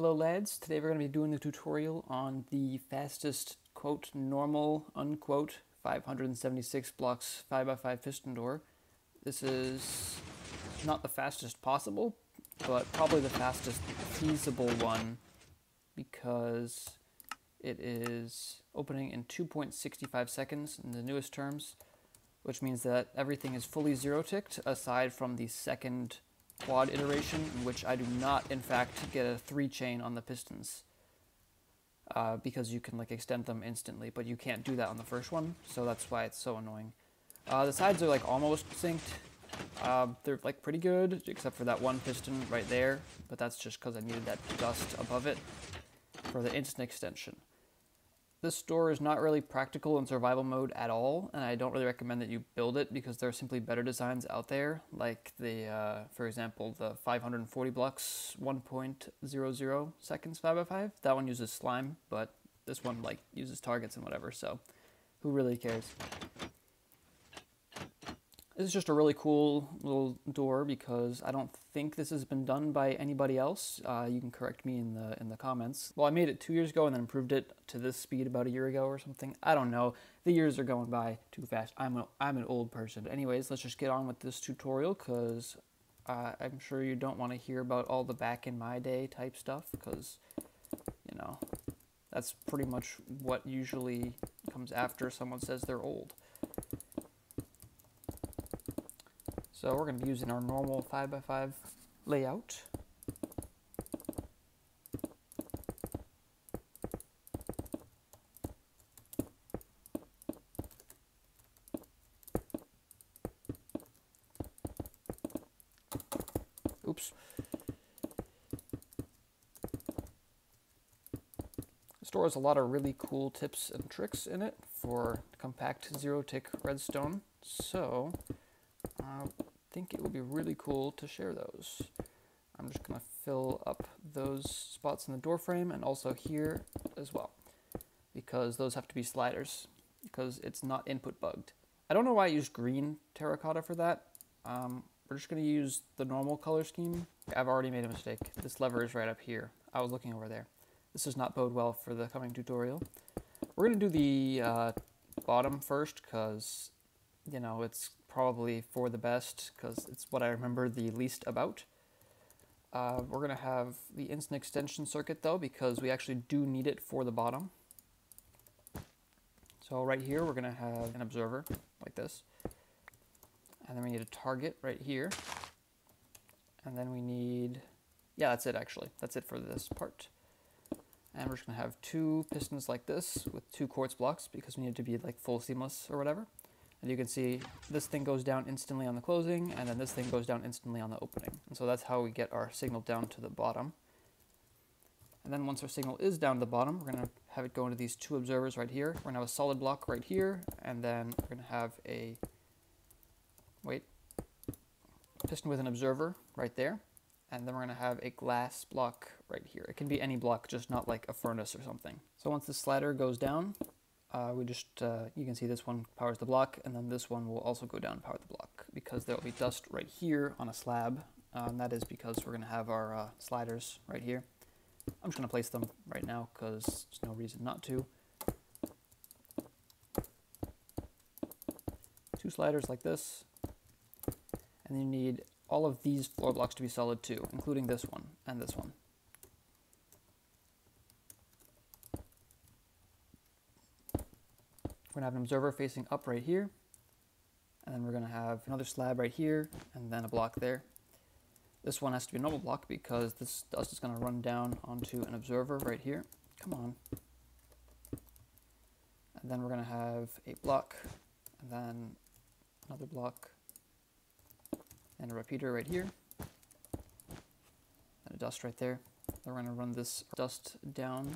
Hello lads, today we're going to be doing the tutorial on the fastest quote normal unquote 576 blocks 5x5 piston door. This is not the fastest possible, but probably the fastest feasible one because it is opening in 2.65 seconds in the newest terms, which means that everything is fully zero ticked aside from the second quad iteration, in which I do not in fact get a 3-chain on the pistons because you can like extend them instantly, but you can't do that on the first one, so that's why it's so annoying. The sides are like almost synced. They're like pretty good except for that one piston right there, but that's just because I needed that dust above it for the instant extension. This door is not really practical in survival mode at all, and I don't really recommend that you build it because there are simply better designs out there, like the, for example, the 540 blocks 1.00 seconds 5x5. That one uses slime, but this one like uses targets and whatever, so who really cares? This is just a really cool little door because I don't think this has been done by anybody else. You can correct me in the comments. Well, I made it 2 years ago and then improved it to this speed about a year ago or something. I don't know. The years are going by too fast. I'm an old person. Anyways, let's just get on with this tutorial because I'm sure you don't want to hear about all the back in my day type stuff because, you know, that's pretty much what usually comes after someone says they're old. So we're going to be using our normal 5x5 layout. Oops. This door has a lot of really cool tips and tricks in it for compact zero-tick redstone. So I think it would be really cool to share those. I'm just going to fill up those spots in the door frame and also here as well, because those have to be sliders because it's not input bugged. I don't know why I used green terracotta for that. We're just going to use the normal color scheme. I've already made a mistake. This lever is right up here. I was looking over there. This does not bode well for the coming tutorial. We're going to do the bottom first because, you know, it's probably for the best because it's what I remember the least about. We're going to have the instant extension circuit though because we actually do need it for the bottom. So right here we're going to have an observer like this, and then we need a target right here, and then we need, yeah, that's it actually. That's it for this part. And we're just going to have 2 pistons like this with 2 quartz blocks because we need it to be like full seamless or whatever. And you can see this thing goes down instantly on the closing, and then this thing goes down instantly on the opening. And so that's how we get our signal down to the bottom. And then once our signal is down to the bottom, we're going to have it go into these 2 observers right here. We're going to have a solid block right here, and then we're going to have a, piston with an observer right there. And then we're going to have a glass block right here. It can be any block, just not like a furnace or something. So once the slider goes down, you can see this one powers the block, and then this one will also go down and power the block because there will be dust right here on a slab, and that is because we're going to have our sliders right here. I'm just going to place them right now because there's no reason not to. 2 sliders like this, and then you need all of these floor blocks to be solid too, including this one and this one. We're going to have an observer facing up right here, and then we're going to have another slab right here, and then a block there. This one has to be a normal block because this dust is going to run down onto an observer right here. Come on. And then we're going to have a block, and then another block, and a repeater right here, and a dust right there. Then we're going to run this dust down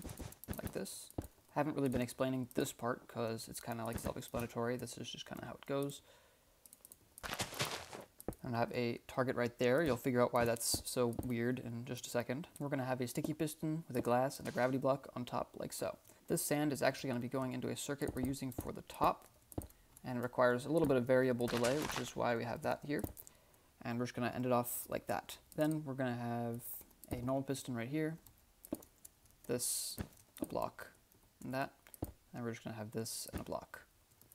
like this. I haven't really been explaining this part because it's kind of like self-explanatory. This is just kind of how it goes. I'm going to have a target right there. You'll figure out why that's so weird in just a second. We're going to have a sticky piston with a glass and a gravity block on top like so. This sand is actually going to be going into a circuit we're using for the top, and it requires a little bit of variable delay, which is why we have that here. And we're just going to end it off like that. Then we're going to have a normal piston right here, this, a block, and that, and we're just going to have this and a block.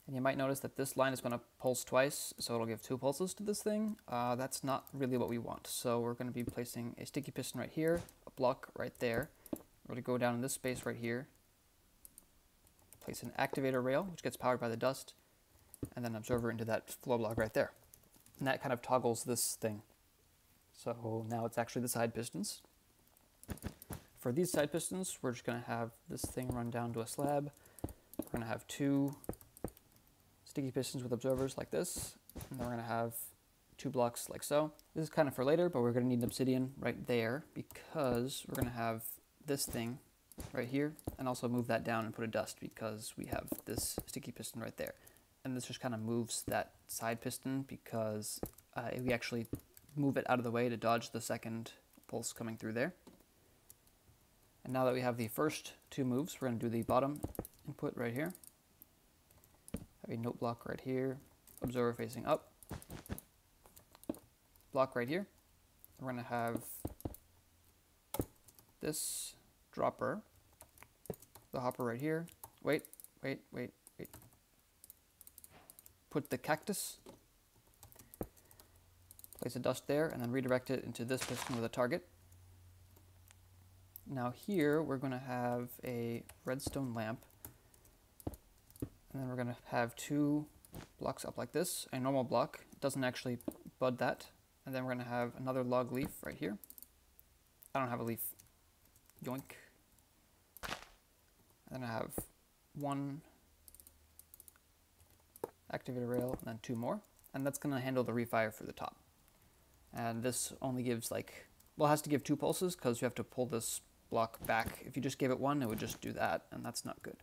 And you might notice that this line is going to pulse twice, so it'll give 2 pulses to this thing. That's not really what we want. So we're going to be placing a sticky piston right here, a block right there. We're going to go down in this space right here, place an activator rail, which gets powered by the dust, and then an observer into that floor block right there. And that kind of toggles this thing. So now it's actually the side pistons. For these side pistons, we're just going to have this thing run down to a slab. We're going to have 2 sticky pistons with observers like this, and then we're going to have 2 blocks like so. This is kind of for later, but we're going to need an obsidian right there because we're going to have this thing right here, and also move that down and put a dust because we have this sticky piston right there. And this just kind of moves that side piston because we actually move it out of the way to dodge the second pulse coming through there. And now that we have the first 2 moves, we're going to do the bottom input right here. Have a note block right here, observer facing up, block right here. We're going to have this dropper, the hopper right here. Wait. Put the cactus, place a dust there, and then redirect it into this piston with a target. Now here we're going to have a redstone lamp, and then we're going to have 2 blocks up like this. A normal block, it doesn't actually bud that, and then we're going to have another log leaf right here. I don't have a leaf. Yoink. And then I have 1 activator rail, and then 2 more, and that's going to handle the refire for the top. And this only gives like, well, it has to give 2 pulses because you have to pull this block back. If you just gave it 1, it would just do that, and that's not good.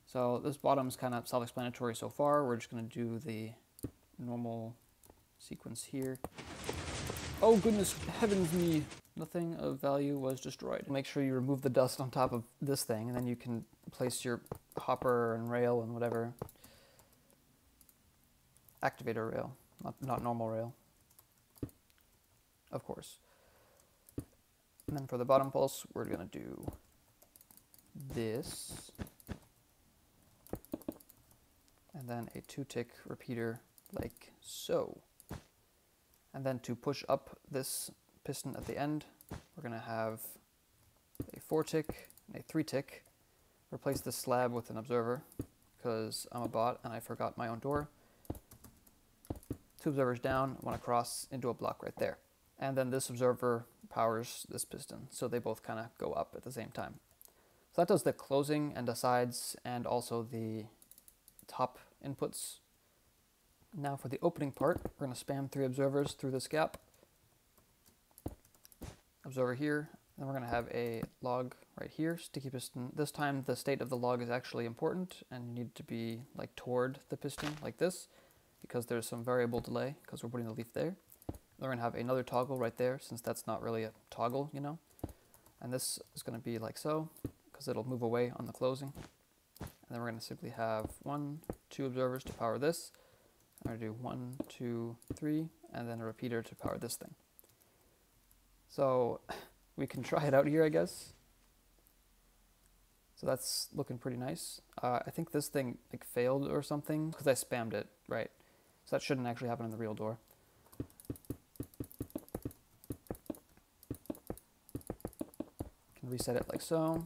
So this bottom's kind of self-explanatory so far. We're just going to do the normal sequence here. Oh goodness heavens me! Nothing of value was destroyed. Make sure you remove the dust on top of this thing, and then you can place your hopper and rail and whatever. Activator rail, not normal rail, of course. And then for the bottom pulse, we're going to do this, and then a 2-tick repeater like so. And then to push up this piston at the end, we're going to have a 4-tick and a 3-tick. Replace this slab with an observer because I'm a bot and I forgot my own door. 2 observers down, 1 across into a block right there. And then this observer powers this piston, so they both kind of go up at the same time. So that does the closing and the sides and also the top inputs. Now for the opening part, we're going to spam 3 observers through this gap. Observer here, then we're going to have a log right here, sticky piston. This time the state of the log is actually important and you need to be like toward the piston like this because there's some variable delay because we're putting the leaf there. We're going to have another toggle right there since that's not really a toggle, you know. And this is going to be like so because it'll move away on the closing. And then we're going to simply have 1, 2 observers to power this. I'm going to do 1, 2, 3, and then a repeater to power this thing. So we can try it out here, I guess. So that's looking pretty nice. I think this thing like failed or something because I spammed it, right? So that shouldn't actually happen in the real door. Can reset it like so.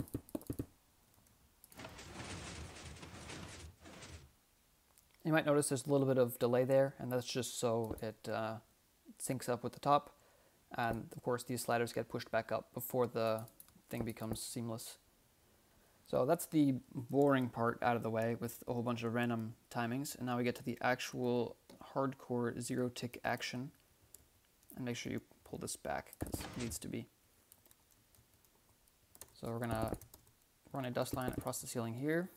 You might notice there's a little bit of delay there, and that's just so it syncs up with the top. And of course these sliders get pushed back up before the thing becomes seamless. So that's the boring part out of the way with a whole bunch of random timings. And now we get to the actual hardcore 0-tick action. And make sure you pull this back because it needs to be. So we're going to run a dust line across the ceiling here.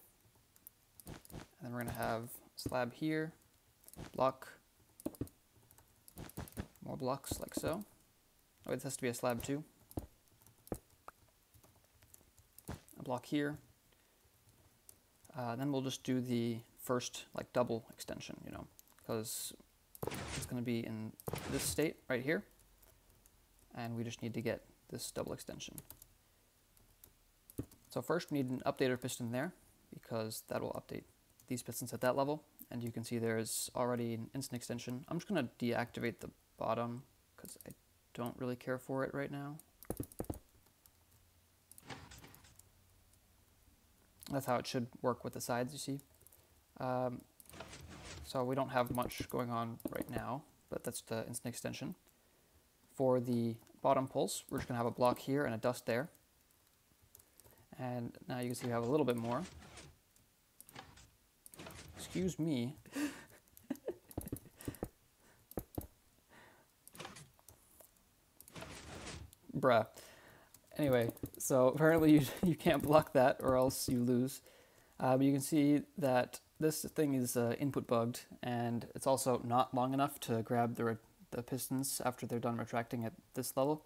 And then we're going to have slab here, block, more blocks like so. Oh, this has to be a slab too. A block here. Then we'll just do the first like double extension, you know, because it's going to be in this state right here. And we just need to get this double extension. So first we need an updater piston there, because that will update these pistons at that level. And you can see there's already an instant extension. I'm just going to deactivate the bottom because I don't really care for it right now. That's how it should work with the sides, you see. So we don't have much going on right now, but that's the instant extension. For the bottom pulse, we're just going to have a block here and a dust there. And now you can see we have a little bit more. Excuse me. Bruh. Anyway, so apparently you can't block that or else you lose. But you can see that this thing is input bugged, and it's also not long enough to grab the pistons after they're done retracting at this level.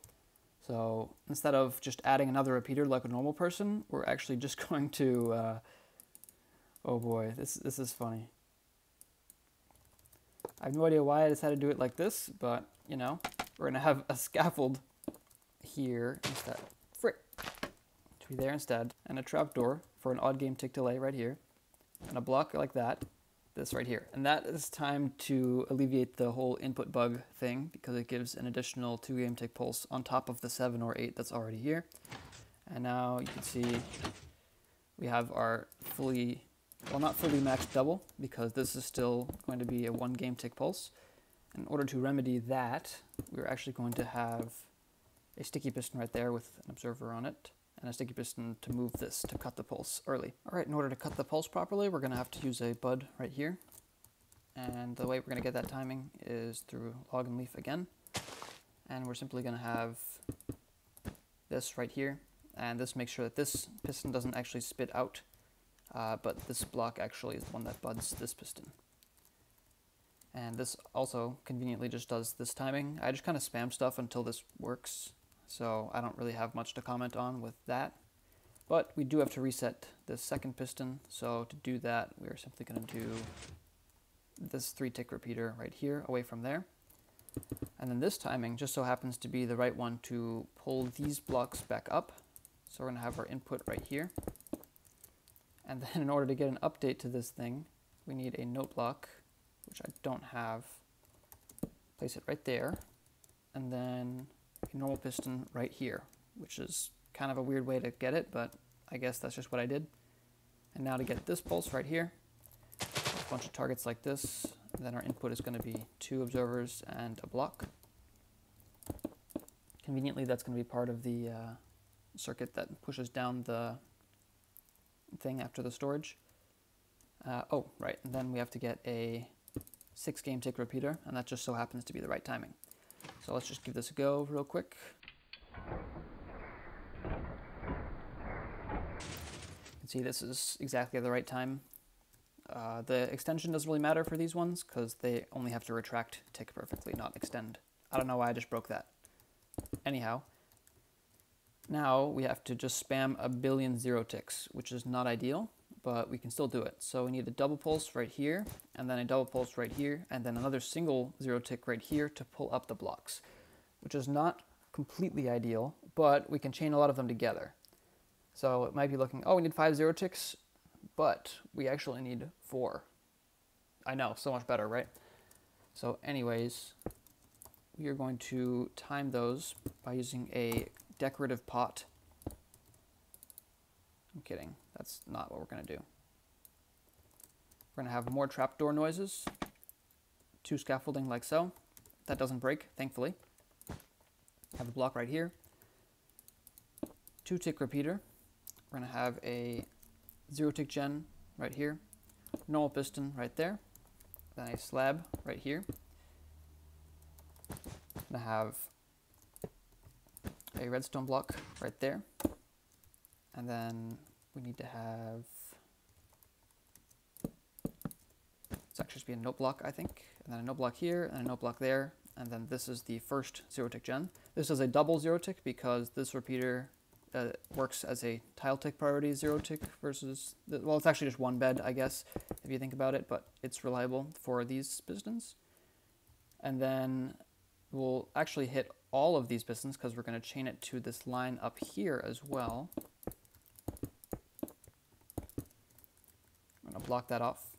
So instead of just adding another repeater like a normal person, we're actually just going to, oh boy, this is funny. I have no idea why I decided to do it like this, but you know, we're gonna have a scaffold here instead. Frick! To be there instead, and a trapdoor for an odd game tick delay right here, and a block like that, this right here. And that is timed to alleviate the whole input bug thing, because it gives an additional 2 game tick pulse on top of the 7 or 8 that's already here. And now you can see we have our fully, well, not fully maxed double, because this is still going to be a 1 game tick pulse. In order to remedy that, we're actually going to have a sticky piston right there with an observer on it, and a sticky piston to move this to cut the pulse early. All right, in order to cut the pulse properly, we're going to have to use a bud right here. And the way we're going to get that timing is through log and leaf again. And we're simply going to have this right here, and this makes sure that this piston doesn't actually spit out, but this block actually is the one that buds this piston. And this also conveniently just does this timing. I just kind of spam stuff until this works, so I don't really have much to comment on with that. But we do have to reset this second piston, so to do that, we're simply going to do this 3-tick repeater right here, away from there. And then this timing just so happens to be the right one to pull these blocks back up. So we're going to have our input right here. And then in order to get an update to this thing, we need a note block, which I don't have. Place it right there. And then a normal piston right here, which is kind of a weird way to get it, but I guess that's just what I did. And now to get this pulse right here, a bunch of targets like this, and then our input is going to be 2 observers and a block. Conveniently, that's going to be part of the circuit that pushes down the thing after the storage. Oh, right, and then we have to get a 6 game tick repeater, and that just so happens to be the right timing. So let's just give this a go real quick. You can see this is exactly the right time. The extension doesn't really matter for these ones because they only have to retract tick perfectly, not extend. I don't know why I just broke that. Anyhow, now we have to just spam a billion 0 ticks, which is not ideal, but we can still do it. So we need a double pulse right here, and then a double pulse right here, and then another single 0 tick right here to pull up the blocks, which is not completely ideal, but we can chain a lot of them together. So it might be looking, oh, we need 5 0 ticks, but we actually need 4. I know, so much better, right? So anyways, we are going to time those by using a decorative pot. I'm kidding. That's not what we're going to do. We're going to have more trapdoor noises, 2 scaffolding like so. That doesn't break, thankfully. Have a block right here. 2 tick repeater. We're going to have a 0 tick gen right here. Normal piston right there. Then a slab right here. Going to have a redstone block right there. And then we need to have, it's actually just be a note block, I think. And then a note block here, and a note block there. And then this is the first 0 tick gen. This is a double 0 tick because this repeater works as a tile tick priority 0 tick versus, well, it's actually just 1 bed, I guess, if you think about it, but it's reliable for these pistons. And then we'll actually hit all of these pistons because we're going to chain it to this line up here as well. block that off.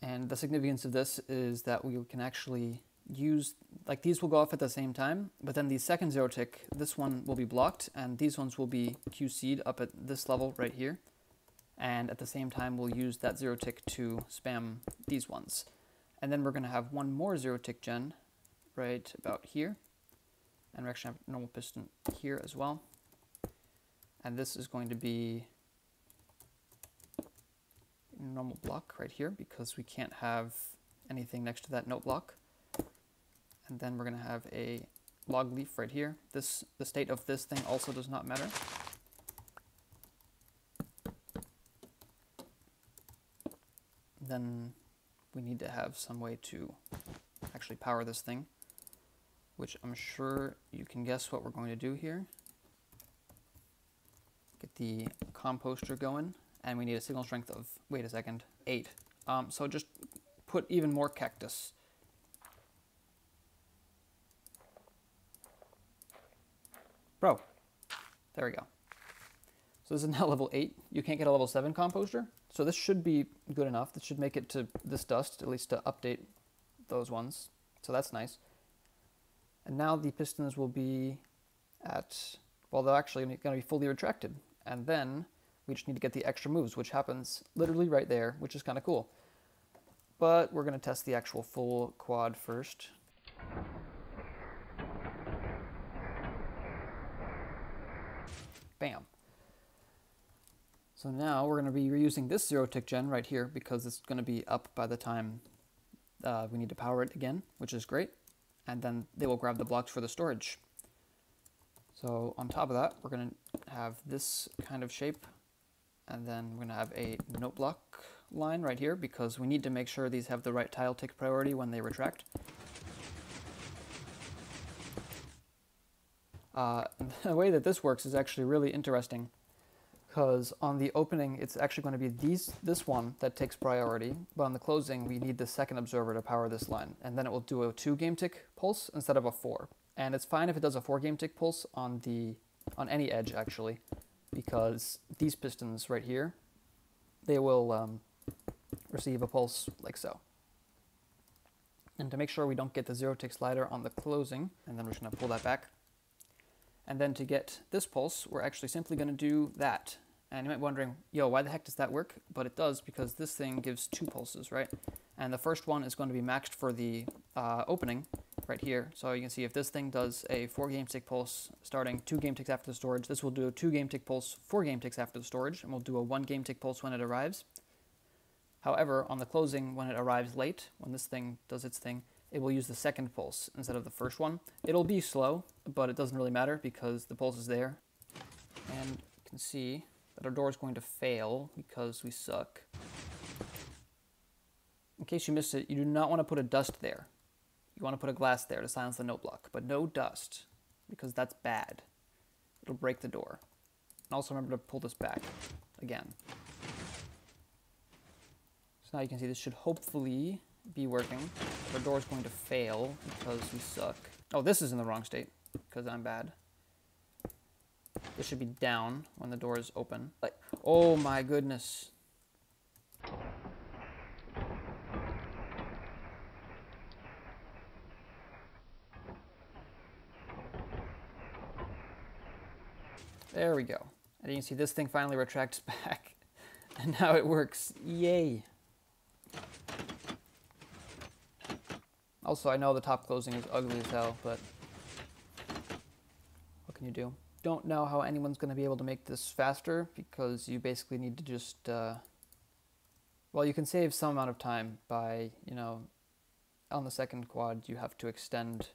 And the significance of this is that we can actually use, like these will go off at the same time, but then the second zero tick, this one will be blocked, and these ones will be QC'd up at this level right here. And at the same time, we'll use that zero tick to spam these ones. And then we're going to have one more zero tick gen right about here. And we actually have a normal piston here as well. And this is going to be a normal block right here because we can't have anything next to that note block. And then we're going to have a log leaf right here. The state of this thing also does not matter. Then we need to have some way to actually power this thing, which I'm sure you can guess what we're going to do here. Get the composter going, and we need a signal strength of, wait a second, 8. So just put even more cactus. Bro, there we go. So this is now level 8. You can't get a level 7 composter, so this should be good enough. This should make it to this dust, at least to update those ones. So that's nice. And now the pistons will be at, well, they're actually going to be fully retracted. And then we just need to get the extra moves, which happens literally right there, which is kind of cool. But we're going to test the actual full quad first. Bam. So now we're going to be reusing this zero tick gen right here because it's going to be up by the time we need to power it again, which is great. And then they will grab the blocks for the storage. So on top of that, we're going to have this kind of shape, and then we're going to have a note block line right here because we need to make sure these have the right tile tick priority when they retract. The way that this works is actually really interesting because on the opening, it's actually going to be this one that takes priority, but on the closing, we need the second observer to power this line, and then it will do a 2 game tick pulse instead of a 4. And it's fine if it does a 4 game tick pulse on any edge actually, because these pistons right here, they will receive a pulse like so. And to make sure we don't get the zero tick slider on the closing, and then we're just going to pull that back. And then to get this pulse, we're actually simply going to do that. And you might be wondering, yo, why the heck does that work? But it does because this thing gives 2 pulses, right? And the first one is going to be maxed for the opening right here. So you can see if this thing does a 4 game tick pulse starting 2 game ticks after the storage, this will do a 2 game tick pulse, 4 game ticks after the storage, and we'll do a 1 game tick pulse when it arrives. However, on the closing, when it arrives late, when this thing does its thing, it will use the second pulse instead of the first one. It'll be slow, but it doesn't really matter because the pulse is there. And you can see that our door is going to fail because we suck. In case you missed it, you do not want to put a dust there. You want to put a glass there to silence the note block, but no dust because that's bad. It'll break the door. And also remember to pull this back again. So now you can see this should hopefully be working. Our door is going to fail because we suck. Oh, this is in the wrong state because I'm bad. This should be down when the door is open. Like, oh my goodness. There we go. And you can see this thing finally retracts back. And now it works. Yay. Also, I know the top closing is ugly as hell, but what can you do? Don't know how anyone's going to be able to make this faster because you basically need to just, well, you can save some amount of time by, you know, on the second quad, you have to extend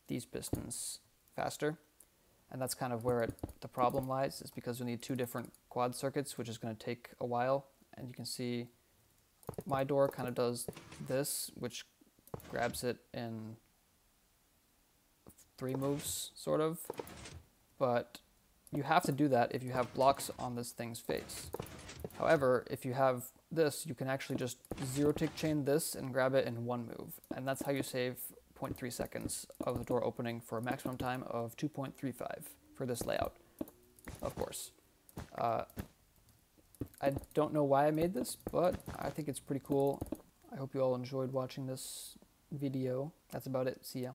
these pistons faster. And that's kind of where the problem lies, is because we need 2 different quad circuits, which is going to take a while. And you can see my door kind of does this, which grabs it in 3 moves, sort of. But you have to do that if you have blocks on this thing's face. However, if you have this, you can actually just zero tick chain this and grab it in 1 move. And that's how you save 0.3 seconds of the door opening for a maximum time of 2.35 for this layout, of course. I don't know why I made this, but I think it's pretty cool. I hope you all enjoyed watching this video. That's about it. See ya.